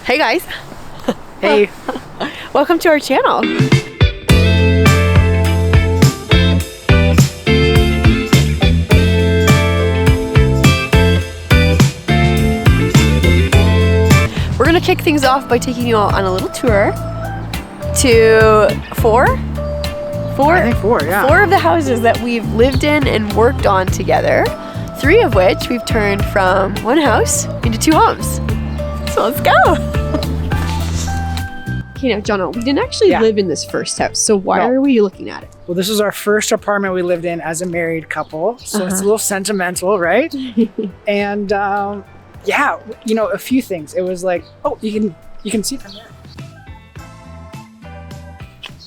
Hey guys. Hey. Welcome to our channel. We're gonna kick things off by taking you all on a little tour to four of the houses that we've lived in and worked on together. 3 of which we've turned from one house into 2 homes. So let's go. Okay, now Jono, we didn't actually live in this first house, so why are we looking at it? Well, this was our first apartment we lived in as a married couple, so it's a little sentimental, right? And yeah, you know, a few things. It was like, oh, you can see from there.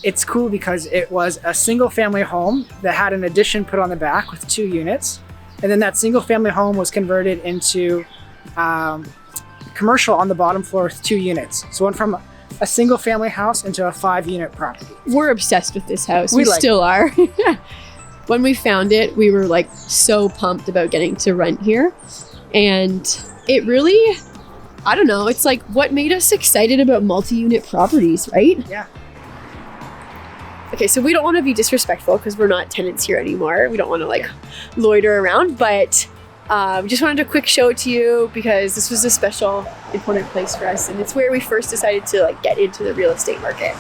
It's cool because it was a single family home that had an addition put on the back with 2 units. And then that single family home was converted into commercial on the bottom floor with 2 units. So went from a single family house into a 5-unit property. We're obsessed with this house. We still are. When we found it, we were like so pumped about getting to rent here. And it really, I don't know, it's like what made us excited about multi-unit properties, right? Yeah. Okay, so we don't want to be disrespectful because we're not tenants here anymore. We don't want to like loiter around, but just wanted to quick show it to you because this was a special, important place for us, and it's where we first decided to like get into the real estate market.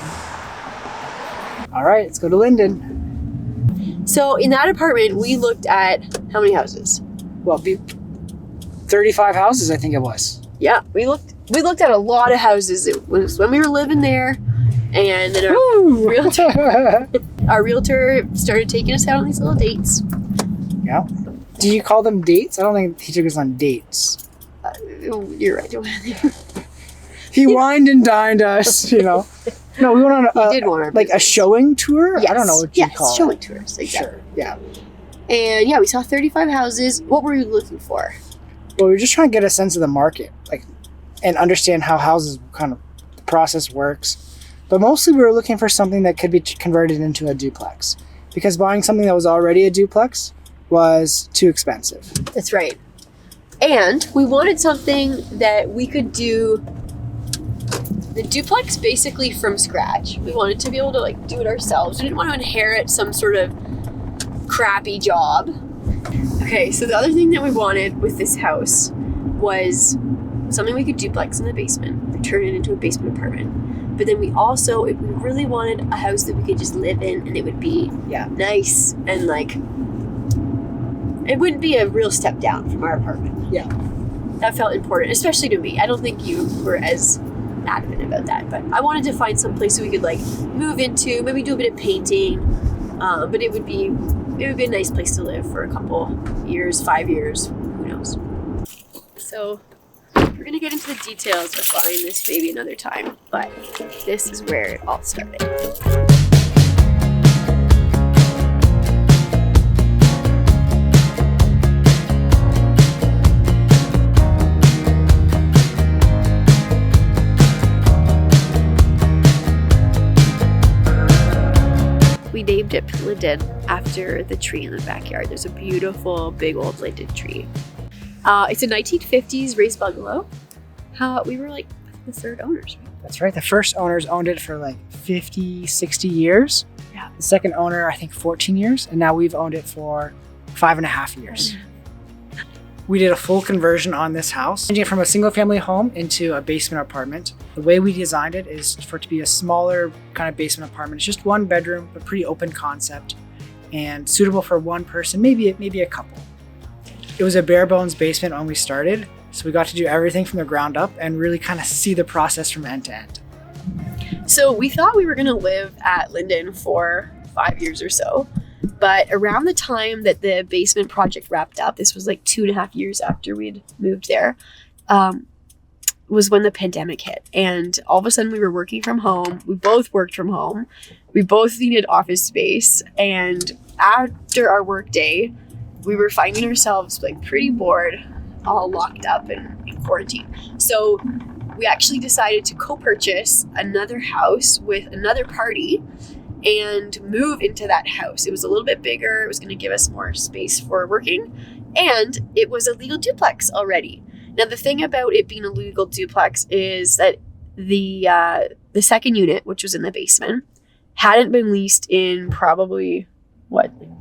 All right, let's go to Linden. So in that apartment, we looked at how many houses? Well, 35 houses, I think it was. Yeah, we looked at a lot of houses. It was when we were living there. And then our realtor started taking us out on these little dates. Yeah. Do you call them dates? I don't think he took us on dates. You're right. He wined and dined us, you know. No, we went on a showing tour? Yes. I don't know what you call it. Showing tours. Exactly. Sure, yeah. And yeah, we saw 35 houses. What were you looking for? Well, we were just trying to get a sense of the market, like, and understand how houses kind of, the process works. But mostly we were looking for something that could be converted into a duplex, because buying something that was already a duplex was too expensive. That's right. And we wanted something that we could do the duplex basically from scratch. We wanted to be able to like do it ourselves. We didn't want to inherit some sort of crappy job. Okay, so the other thing that we wanted with this house was something we could duplex in the basement, turn it into a basement apartment. But then we really wanted a house that we could just live in, and it would be nice and like, it wouldn't be a real step down from our apartment. Yeah. That felt important, especially to me. I don't think you were as adamant about that, but I wanted to find some place that we could like move into, maybe do a bit of painting, but it would be a nice place to live for a couple years, 5 years, who knows. So we're gonna get into the details of buying this baby another time, but this is where it all started. We named it Linden after the tree in the backyard. There's a beautiful big old linden tree. It's a 1950s raised bungalow. We were like the 3rd owners, right? That's right. The first owners owned it for like 50, 60 years. Yeah. The second owner, I think 14 years. And now we've owned it for 5.5 years. We did a full conversion on this house, changing it from a single family home into a basement apartment. The way we designed it is for it to be a smaller kind of basement apartment. It's just 1 bedroom, but pretty open concept and suitable for 1 person, maybe a couple. It was a bare bones basement when we started, so we got to do everything from the ground up and really kind of see the process from end to end. So we thought we were going to live at Linden for 5 years or so, but around the time that the basement project wrapped up, this was like 2.5 years after we'd moved there, was when the pandemic hit. And all of a sudden we were working from home. We both worked from home. We both needed office space. And after our work day, we were finding ourselves like pretty bored, all locked up in quarantine. So we actually decided to co-purchase another house with another party and move into that house. It was a little bit bigger. It was going to give us more space for working. And it was a legal duplex already. Now, the thing about it being a legal duplex is that the second unit, which was in the basement, hadn't been leased in probably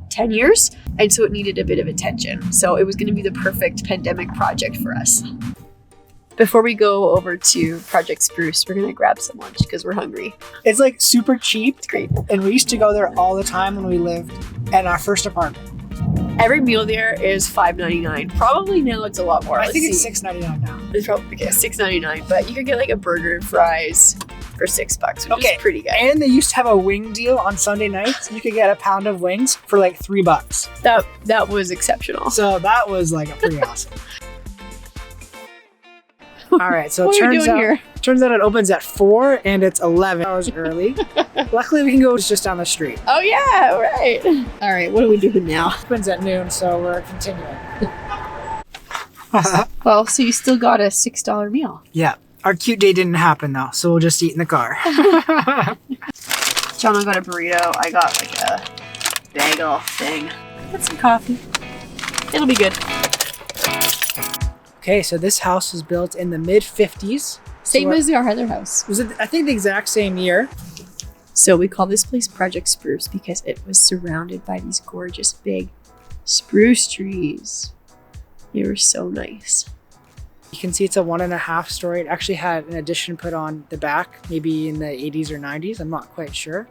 10 years, and so it needed a bit of attention. So it was going to be the perfect pandemic project for us. Before we go over to Project Spruce, we're going to grab some lunch because we're hungry. It's like super cheap. It's great. And we used to go there all the time when we lived in our first apartment. Every meal there is $5.99. Probably now it's a lot more. I think it's $6.99 now. It's probably $6.99, but you could get like a burger and fries for $6, which is pretty good. And they used to have a wing deal on Sunday nights. You could get a pound of wings for like $3. That was exceptional. So that was like pretty awesome. All right, so What it are we doing here? turns out it opens at 4 and it's 11 hours early. Luckily, we can go just down the street. Oh yeah, right. All right, what are we doing now? It opens at noon, so we're continuing. Well, so you still got a $6 meal. Yeah, our cute day didn't happen though, so we'll just eat in the car. John got a burrito. I got like a bagel thing. Get some coffee. It'll be good. Okay, so this house was built in the mid-50s. Same as our other house. Was it? I think the exact same year. So we call this place Project Spruce because it was surrounded by these gorgeous big spruce trees. They were so nice. You can see it's a 1.5 story. It actually had an addition put on the back, maybe in the 80s or 90s. I'm not quite sure.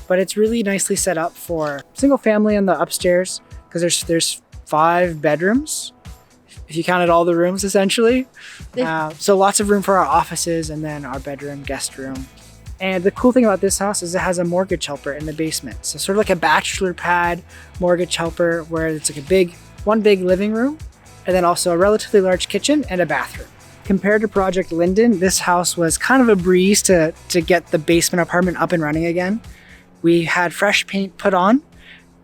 But it's really nicely set up for single family on the upstairs because there's 5 bedrooms, if you counted all the rooms essentially. So lots of room for our offices and then our bedroom, guest room. And the cool thing about this house is it has a mortgage helper in the basement. So sort of like a bachelor pad mortgage helper where it's like one big living room and then also a relatively large kitchen and a bathroom. Compared to Project Linden, this house was kind of a breeze to get the basement apartment up and running again. We had fresh paint put on.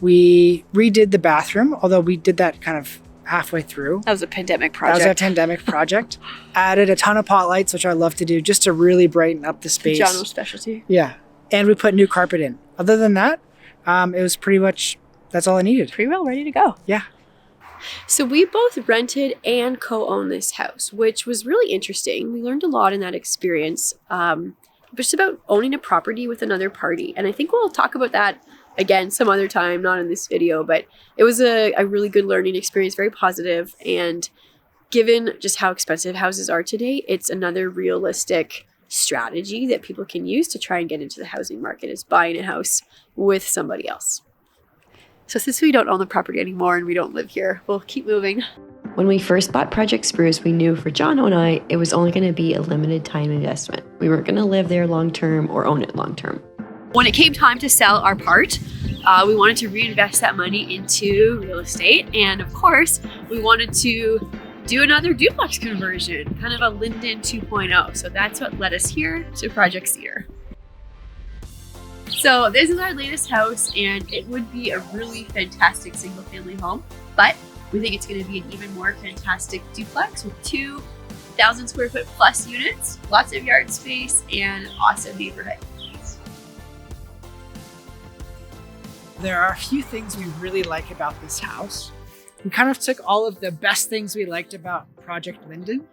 We redid the bathroom, although we did that kind of halfway through. That was a pandemic project. That was a pandemic project. Added a ton of pot lights, which I love to do, just to really brighten up the space. John's specialty. Yeah. And we put new carpet in. Other than that, it was pretty much, that's all I needed. Pretty well ready to go. Yeah. So we both rented and co-owned this house, which was really interesting. We learned a lot in that experience. Just about owning a property with another party. And I think we'll talk about that again some other time, not in this video, but it was a really good learning experience, very positive. And given just how expensive houses are today, it's another realistic strategy that people can use to try and get into the housing market, is buying a house with somebody else. So since we don't own the property anymore and we don't live here, we'll keep moving. When we first bought Project Spruce, we knew for John and I, it was only going to be a limited time investment. We weren't going to live there long term or own it long term. When it came time to sell our part, we wanted to reinvest that money into real estate. And of course, we wanted to do another duplex conversion, kind of a Linden 2.0. So that's what led us here to Project Cedar. So this is our latest house, and it would be a really fantastic single family home, but we think it's going to be an even more fantastic duplex with 2,000 square foot plus units, lots of yard space, and an awesome neighborhood. There are a few things we really like about this house. We kind of took all of the best things we liked about Project Linden,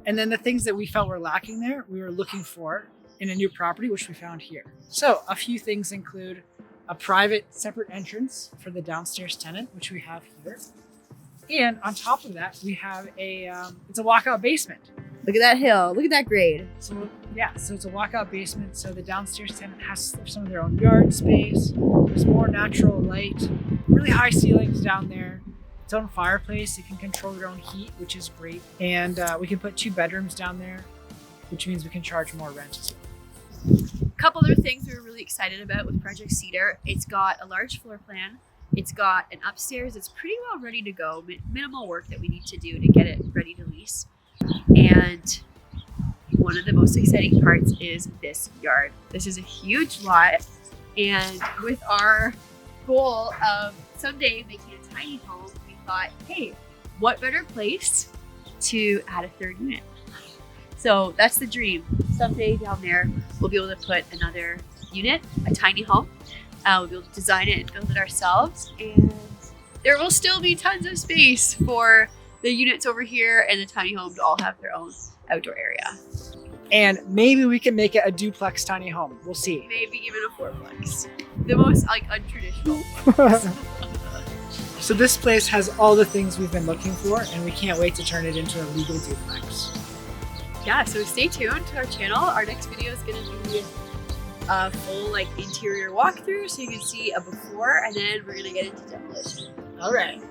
and then the things that we felt were lacking there, we were looking for in a new property, which we found here. So a few things include a private separate entrance for the downstairs tenant, which we have here. And on top of that, we have it's a walkout basement. Look at that hill, look at that grade. So yeah, so it's a walkout basement. So the downstairs tenant has some of their own yard space. There's more natural light, really high ceilings down there. Its own fireplace. It can control your own heat, which is great. And we can put 2 bedrooms down there, which means we can charge more rent as well. A couple other things we were really excited about with Project Cedar. It's got a large floor plan. It's got an upstairs that's pretty well ready to go. Minimal work that we need to do to get it ready to lease. And one of the most exciting parts is this yard. This is a huge lot. And with our goal of someday making a tiny home, we thought, hey, what better place to add a 3rd unit? So that's the dream. Someday down there, we'll be able to put another unit, a tiny home. We'll be able to design it and build it ourselves. And there will still be tons of space for the units over here and the tiny home to all have their own outdoor area. And maybe we can make it a duplex tiny home. We'll see. Maybe even a fourplex. The most like untraditional. So this place has all the things we've been looking for, and we can't wait to turn it into a legal duplex. Yeah, so stay tuned to our channel. Our next video is going to be a full like interior walkthrough, so you can see a before, and then we're going to get into demolition. All right.